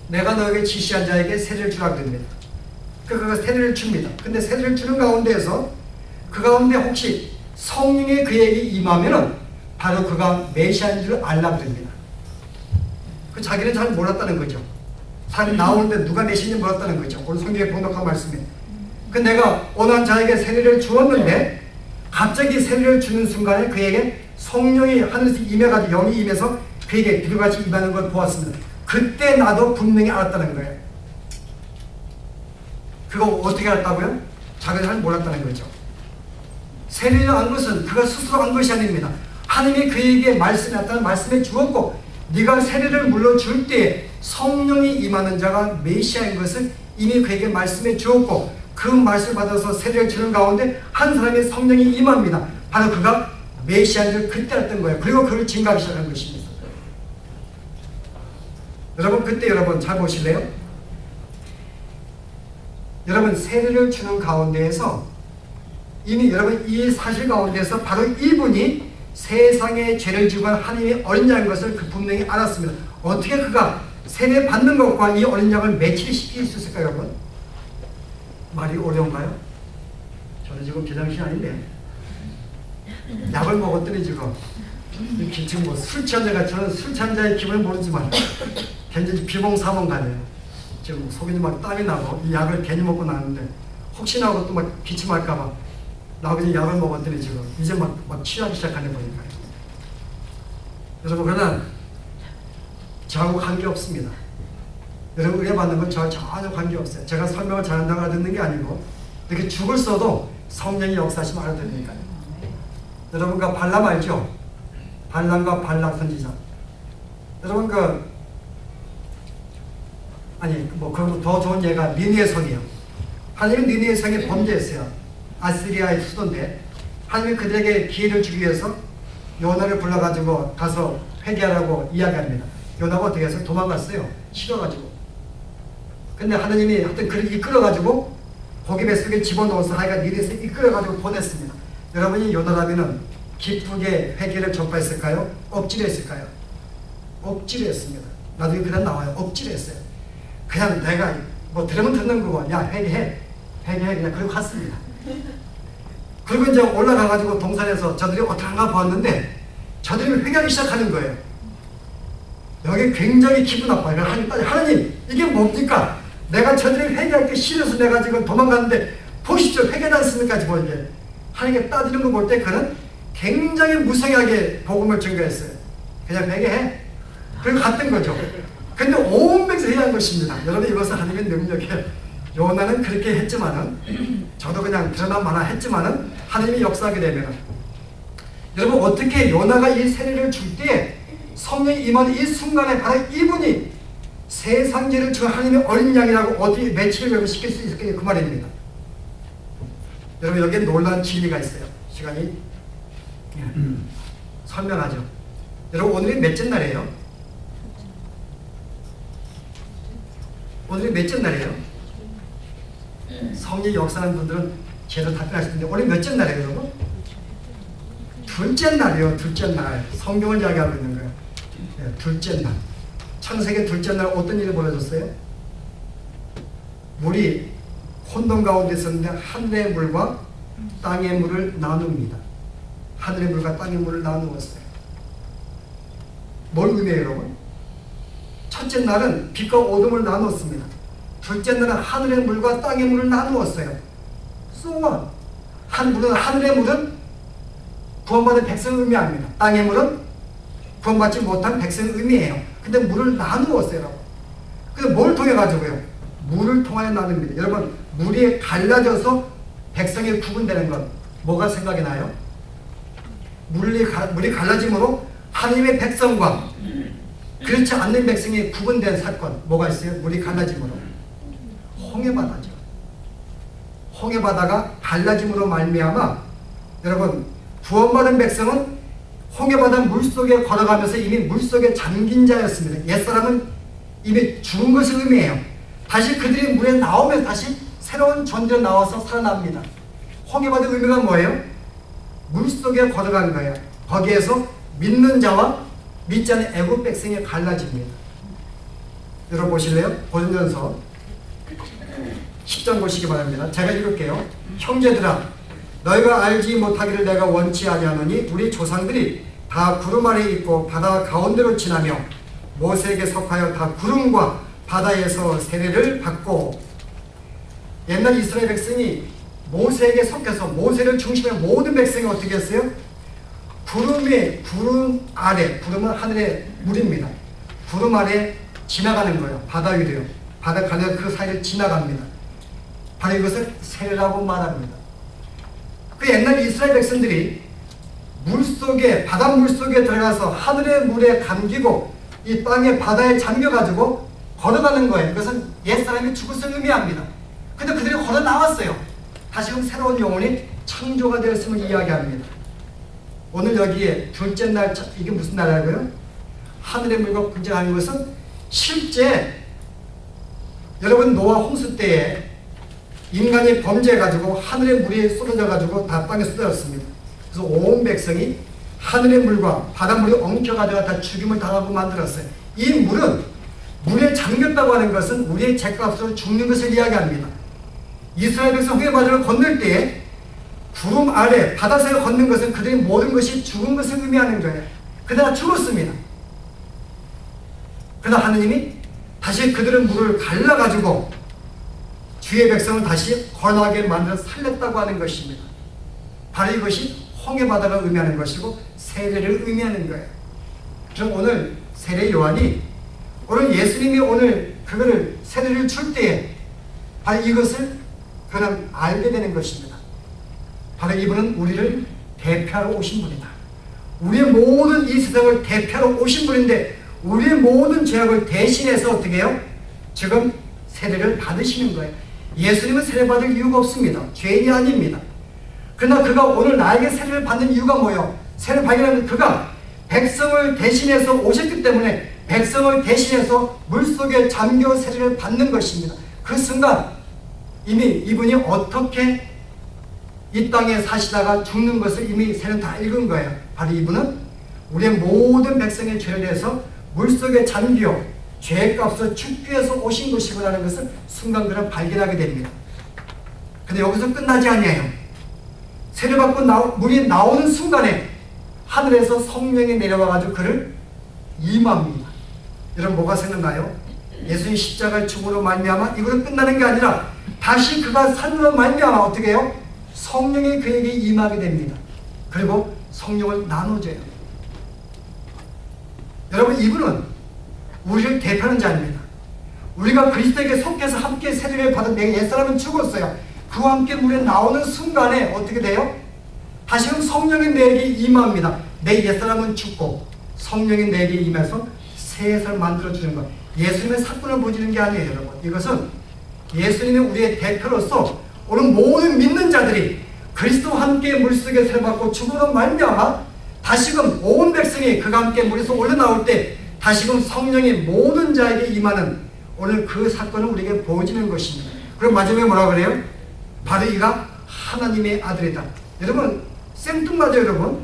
내가 너에게 지시한 자에게 세례를 주라 그럽니다. 그가 세례를 줍니다. 근데 세례를 주는 가운데에서 그 가운데 혹시 성령이 그에게 임하면은 바로 그가 메시아인 줄 알라 그럽니다. 그 자기는 잘 몰랐다는 거죠. 사람이 나오는데 누가 메시아인지 몰랐다는 거죠. 오늘 성경에 번역한 말씀이에요. 그 내가 어느 자에게 세례를 주었는데 갑자기 세례를 주는 순간에 그에게 성령이 하늘에서 임해가지고 영이 임해서 그에게 비료같이 임하는 걸 보았습니다. 그때 나도 분명히 알았다는 거예요. 그거 어떻게 알았다고요? 자기가 잘 몰랐다는 거죠. 세례를 한 것은 그가 스스로 한 것이 아닙니다. 하나님이 그에게 말씀해 주었고 네가 세례를 물러줄 때에 성령이 임하는 자가 메시아인 것을 이미 그에게 말씀해 주었고 그 말씀을 받아서 세례를 주는 가운데 한 사람의 성령이 임합니다. 바로 그가 메시아인 줄 그때 알았던 거예요. 그리고 그를 증거하기 시작한 것입니다. 여러분 그때 여러분 잘 보실래요? 여러분 세례를 주는 가운데에서 이미 여러분 이 사실 가운데서 바로 이분이 세상의 죄를 지고 하나님의 어린 양인 것을 그 분명히 알았습니다. 어떻게 그가 세례 받는 것과 이 어린 양을 매치시킬 수 있을까요, 여러분? 말이 어려운가요? 저는 지금 제정신이 아닌데 약을 먹었더니 지금 뭐 술 취한 자가 저는 술 취한 자의 기분을 모르지만 굉장히 비몽사몽간이에요. 지금 속이 막 땀이 나고 이 약을 괜히 먹고 나왔는데 혹시나 하고 또 막 기침할까봐 나하고 이제 약을 먹었더니 지금 이제 막 취하기 시작하는 거니까요. 여러분 그러나 저하고 관계없습니다. 여러분 은혜 받는 건 저와 전혀 관계없어요. 제가 설명을 잘한다고 알아듣는 게 아니고 이렇게 죽을 써도 성령이 역사하시면 알아듣으니까요. 여러분과 발람 알죠? 발람과 발락 선지자. 여러분 그럼 더 좋은 예가 니느웨 성이에요. 하나님은 니느웨 성에 범죄했어요. 아시리아의 수도인데 하나님이 그들에게 기회를 주기 위해서 요나를 불러가지고 가서 회개하라고 이야기합니다. 요나가 어떻게 해서 도망갔어요. 싫어가지고. 근데 하나님이 하여튼 그를 이끌어가지고 고기 뱃속에 집어넣어서 하여간 니느웨에서 이끌어가지고 보냈습니다. 여러분이 요나라면은 기쁘게 회개를 전파했을까요? 억지로 했을까요? 억지로 했습니다. 나중에 그냥 나와요. 억지로 했어요. 그냥 내가 뭐 들으면 듣는 거고 야 회개해 그냥 그러고 갔습니다. 그리고 이제 올라가가지고 동산에서 저들이 어떡한가 보았는데 저들이 회개하기 시작하는 거예요. 여기 굉장히 기분 나빠요. 하나님 이게 뭡니까? 내가 저들이 회개할 게 싫어서 내가 지금 도망갔는데 보십시오. 회개하지 않습니까? 지금 이제 하나님께 따지는 거 볼 때 그는 굉장히 무성하게 복음을 증거했어요. 그냥 회개해. 그리고 갔던 거죠. 근데 온 백성이 회개한 것입니다. 여러분 이것은 하나님의 능력이에요. 요나는 그렇게 했지만은 저도 그냥 드러나 마나 했지만은 하나님이 역사하게 되면은 여러분 어떻게 요나가 이 세례를 줄 때 성령이 임하는 이 순간에 바로 이분이 세상 죄를 지고 하나님의 어린 양이라고 어떻게 매치를 시킬 수 있을까요? 그 말입니다. 여러분 여기에 놀라운 진리가 있어요. 시간이 설명하죠. 여러분 오늘이 몇째 날이에요? 오늘이 몇째 날이에요? 성령 역사하는 분들은 제대로 답변하실 텐데 오늘 몇째 날이에요, 여러분? 둘째 날이에요. 둘째 날. 성경을 이야기하고 있는 거예요. 네, 둘째 날. 창세기 둘째 날 어떤 일이 벌어졌어요? 물이 혼돈 가운데 있었는데 하늘의 물과 땅의 물을 나눕니다. 하늘의 물과 땅의 물을 나누었어요. 뭘 의미해요, 여러분? 첫째 날은 빛과 어둠을 나눴습니다. 둘째 날은 하늘의 물과 땅의 물을 나누었어요. So what? 하늘의 물은 구원받은 백성을 의미합니다. 땅의 물은 구원받지 못한 백성을 의미해요. 근데 물을 나누었어요, 여러분. 근데 뭘 통해 가지고요? 물을 통하여 나눕니다. 여러분, 물이 갈라져서 백성이 구분되는 건 뭐가 생각이 나요? 물이 갈라짐으로 하나님의 백성과 그렇지 않는 백성이 구분된 사건 뭐가 있어요? 물이 갈라짐으로 홍해바다죠. 홍해바다가 갈라짐으로 말미암아 여러분 구원받은 백성은 홍해바다 물속에 걸어가면서 이미 물속에 잠긴 자였습니다. 옛사람은 이미 죽은 것을 의미해요. 다시 그들이 물에 나오면 다시 새로운 존재로 나와서 살아납니다. 홍해바다의 의미가 뭐예요? 물속에 걸어간 거예요. 거기에서 믿는 자와 믿지 않는 애국 백성이 갈라집니다. 여러분 보실래요? 고린도전서 10장 보시기 바랍니다. 제가 읽을게요. 형제들아, 너희가 알지 못하기를 내가 원치 아니하노니 우리 조상들이 다 구름 아래 있고 바다 가운데로 지나며 모세에게 속하여 다 구름과 바다에서 세례를 받고. 옛날 이스라엘 백성이 모세에게 속해서 모세를 중심으로 모든 백성이 어떻게 했어요? 구름 아래, 구름은 하늘의 물입니다. 구름 아래 지나가는 거예요. 바다 위로요. 바다 가는 그 사이를 지나갑니다. 바로 이것을 세례라고 말합니다. 그 옛날 이스라엘 백성들이 물속에, 바닷물 속에 들어가서 하늘의 물에 감기고 이 땅에 바다에 잠겨가지고 걸어가는 거예요. 이것은 옛사람이 죽었을 의미합니다. 근데 그들이 걸어 나왔어요. 다시금 새로운 영혼이 창조가 되었음을 이야기합니다. 오늘 여기에 둘째 날, 이게 무슨 날이라고요? 하늘의 물과 분쟁하는 것은 실제 여러분 노아 홍수 때에 인간이 범죄해가지고 하늘의 물이 쏟아져가지고 다 땅에 쏟아졌습니다. 그래서 온 백성이 하늘의 물과 바닷물이 엉켜가지고 다 죽임을 당하고 만들었어요. 이 물은 물에 잠겼다고 하는 것은 우리의 죄값으로 죽는 것을 이야기합니다. 이스라엘 백성 홍해바다를 건널 때에 구름 아래 바다 사이를 걷는 것은 그들의 모든 것이 죽은 것을 의미하는 거예요. 그러나 죽었습니다. 그러나 하느님이 다시 그들은 물을 갈라가지고 주의 백성을 다시 거하게 만들어 살렸다고 하는 것입니다. 바로 이것이 홍해바다가 의미하는 것이고 세례를 의미하는 거예요. 그럼 오늘 세례 요한이 오늘 예수님이 오늘 그거를 세례를 줄 때에 바로 이것을 그는 알게 되는 것입니다. 바로 이분은 우리를 대표하러 오신 분이다. 우리의 모든 이 세상을 대표하러 오신 분인데 우리의 모든 죄악을 대신해서 어떻게 해요? 지금 세례를 받으시는 거예요. 예수님은 세례받을 이유가 없습니다. 죄인이 아닙니다. 그러나 그가 오늘 나에게 세례를 받는 이유가 뭐예요? 세례를 받으려면 그가 백성을 대신해서 오셨기 때문에 백성을 대신해서 물속에 잠겨 세례를 받는 것입니다. 그 순간 이미 이분이 어떻게 이 땅에 사시다가 죽는 것을 이미 세례는 다 읽은 거예요. 바로 이분은 우리의 모든 백성의 죄를 대해서 물속에 잠겨 죄값을 죽기 위해서 오신 것이구나라는 것을 순간 그는 발견하게 됩니다. 근데 여기서 끝나지 아니에요. 세례받고 물이 나오는 순간에 하늘에서 성령이 내려와가지고 그를 임합니다. 여러분 뭐가 생각나요? 예수님 십자가의 죽음으로 말미암아 이걸로 끝나는 게 아니라 다시 그가 산으로 말미암아 어떻게 해요? 성령이 그에게 임하게 됩니다. 그리고 성령을 나눠줘요. 여러분 이분은 우리를 대표하는 자입니다. 우리가 그리스도에게 속해서 함께 세례를 받은 내 옛사람은 죽었어요. 그와 함께 물에 나오는 순간에 어떻게 돼요? 다시금 성령이 내게 임합니다. 내 옛사람은 죽고 성령이 내게 임해서 새 사람을 만들어주는 것. 예수님의 사건을 보여주는 게 아니에요. 여러분 이것은 예수님이 우리의 대표로서 오늘 모든 믿는 자들이 그리스도와 함께 물속에 세례받고 죽음으로 말미암아 다시금 온 백성이 그가 함께 물에서 올려나올 때 다시금 성령이 모든 자에게 임하는 오늘 그 사건을 우리에게 보여주는 것입니다. 그럼 마지막에 뭐라고 그래요? 바로 이가 하나님의 아들이다. 여러분 생뚱맞아요. 여러분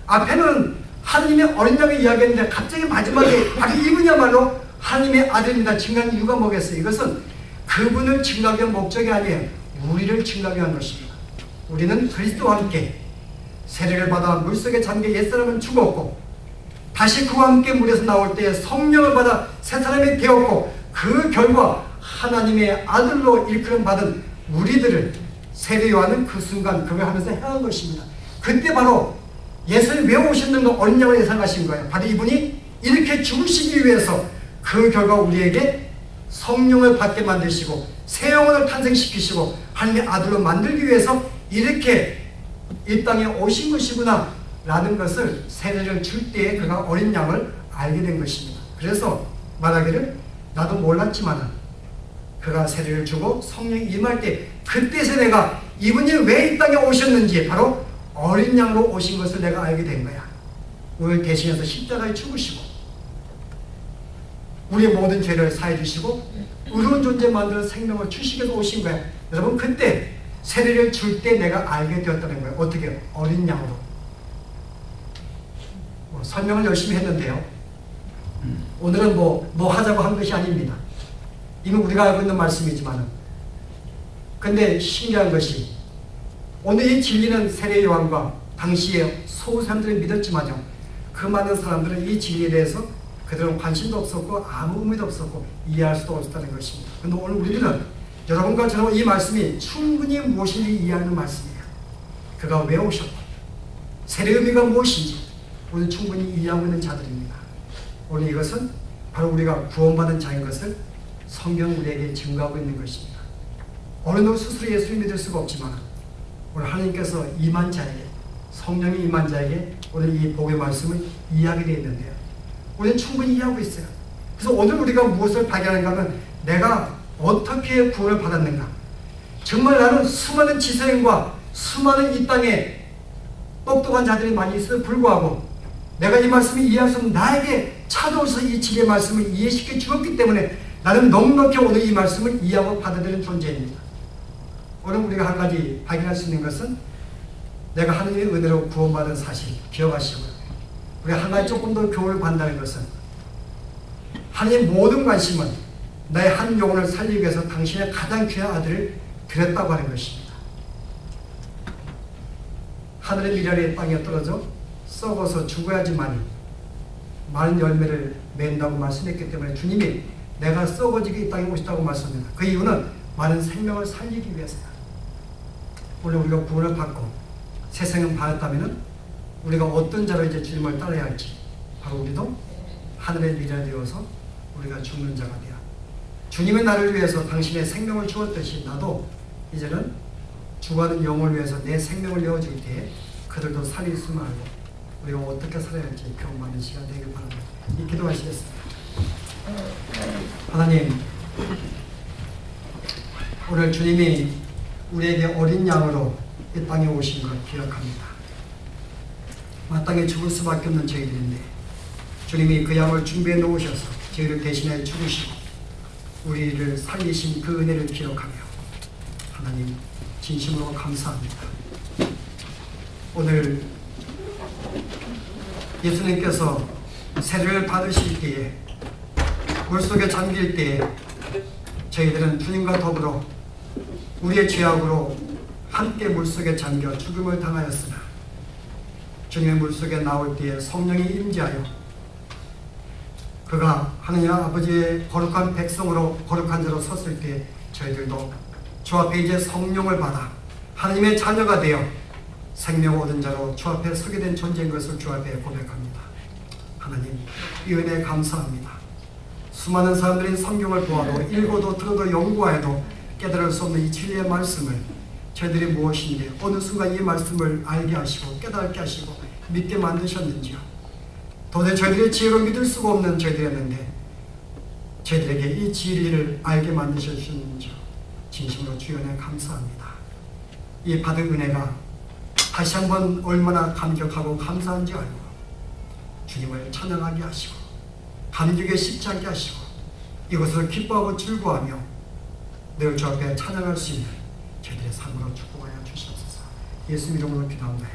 앞에는 하나님의 어린 양을 이야기했는데 갑자기 마지막에 바로 이분이야말로 하나님의 아들입니다. 증거하는 이유가 뭐겠어요? 이것은 그분을 증거하기 위한 목적이 아니에요. 우리를 증거하기 위한 것입니다. 우리는 그리스도와 함께 세례를 받아 물속에 잠겨 옛사람은 죽었고 다시 그와 함께 물에서 나올 때 성령을 받아 새 사람이 되었고 그 결과 하나님의 아들로 일컬음 받은 우리들을 세례 요한은 그 순간 그걸 하면서 행한 것입니다. 그때 바로 예수님 왜 오셨는가 어린 양을 예상하신 거예요. 바로 이분이 이렇게 죽으시기 위해서 그 결과 우리에게 성령을 받게 만드시고 새 영혼을 탄생시키시고 하나님의 아들로 만들기 위해서 이렇게 이 땅에 오신 것이구나 라는 것을 세례를 줄 때에 그가 어린 양을 알게 된 것입니다. 그래서 말하기를 나도 몰랐지만 그가 세례를 주고 성령이 임할 때 그때서 내가 이분이 왜 이 땅에 오셨는지 바로 어린 양으로 오신 것을 내가 알게 된 거야. 우리를 대신해서 십자가에 죽으시고 우리의 모든 죄를 사해 주시고 의로운 존재 만들어 생명을 주시기 위해서 오신 거야. 여러분 그때 세례를 줄 때 내가 알게 되었다는 거예요. 어떻게? 어린 양으로. 설명을 열심히 했는데요. 오늘은 뭐 하자고 한 것이 아닙니다. 이미 우리가 알고 있는 말씀이지만은. 근데 신기한 것이 오늘 이 진리는 세례 요한과 당시에 소수 사람들이 믿었지만요. 그 많은 사람들은 이 진리에 대해서 그들은 관심도 없었고 아무 의미도 없었고 이해할 수도 없었다는 것입니다. 그런데 오늘 우리들은 여러분과 저는 이 말씀이 충분히 무엇인지 이해하는 말씀이에요. 그가 왜 오셨고 세례 의미가 무엇인지 오늘 충분히 이해하고 있는 자들입니다. 오늘 이것은 바로 우리가 구원받은 자인 것을 성경 우리에게 증거하고 있는 것입니다. 어느 누구 스스로 예수를 믿을 수가 없지만 오늘 하나님께서 임한 자에게 성령이 임한 자에게 오늘 이 복의 말씀을 이해하게 되어 있는데요. 우리는 충분히 이해하고 있어요. 그래서 오늘 우리가 무엇을 발견하는가 하면 내가 어떻게 구원을 받았는가. 정말 나는 수많은 지성인과 수많은 이 땅에 똑똑한 자들이 많이 있어도 불구하고 내가 이 말씀을 이해할 수 없는 나에게 찾아오셔서 이 진리의 말씀을 이해시켜 주었기 때문에 나는 넉넉히 오늘 이 말씀을 이해하고 받아들이는 존재입니다. 오늘 우리가 한 가지 발견할 수 있는 것은 내가 하나님의 은혜로 구원받은 사실 기억하시고요. 우리가 한 가지 조금 더 교훈을 받는다는 것은 하나님의 모든 관심은 나의 한 영혼을 살리기 위해서 당신의 가장 귀한 아들을 드렸다고 하는 것입니다. 하늘의 미랄이 땅에 떨어져 썩어서 죽어야지만 많은 열매를 맺는다고 말씀했기 때문에 주님이 내가 썩어지게 이 땅에 오셨다고 말씀합니다. 그 이유는 많은 생명을 살리기 위해서야. 오늘 우리가 구원을 받고 세상을 받았다면 우리가 어떤 자로 이제 주님을 따라야 할지 바로 우리도 하늘의 미랄 되어서 우리가 죽는 자가 되어 주님의 나를 위해서 당신의 생명을 주었듯이 나도 이제는 죽어가는 영혼을 위해서 내 생명을 내어줄 때에 그들도 살릴 수만 알고 우리가 어떻게 살아야 할지 교훈받는 시간 되길 바랍니다. 이 기도하시겠습니다. 하나님, 오늘 주님이 우리에게 어린 양으로 이 땅에 오신 것 기억합니다. 마땅히 죽을 수밖에 없는 저희들인데 주님이 그 양을 준비해 놓으셔서 저희를 대신해 죽으시고 우리를 살리신 그 은혜를 기억하며 하나님 진심으로 감사합니다. 오늘 예수님께서 세례를 받으실 때에 물속에 잠길 때에 저희들은 주님과 더불어 우리의 죄악으로 함께 물속에 잠겨 죽음을 당하였으나 주님의 물속에 나올 때에 성령이 임재하여 그가 하느님 아버지의 거룩한 백성으로 거룩한 자로 섰을 때 저희들도 주 앞에 이제 성령을 받아 하나님의 자녀가 되어 생명 얻은 자로 주 앞에 서게 된 존재인 것을 주 앞에 고백합니다. 하나님, 이 은혜에 감사합니다. 수많은 사람들이 성경을 보아도 읽어도 들어도 연구하여도 깨달을 수 없는 이 진리의 말씀을 저희들이 무엇인지 어느 순간 이 말씀을 알게 하시고 깨닫게 하시고 믿게 만드셨는지요. 도대체 저희들의 지혜로 믿을 수가 없는 저희들이었는데 저희들에게 이 진리를 알게 만드셨는지요. 진심으로 주의 은혜 감사합니다. 이 받은 은혜가 다시 한번 얼마나 감격하고 감사한지 알고 주님을 찬양하게 하시고 감격에 쉽지 않게 하시고 이것을 기뻐하고 즐거워하며 늘 주 앞에 찬양할 수 있는 저희들의 삶으로 축복하여 주시옵소서. 예수 이름으로 기도합니다.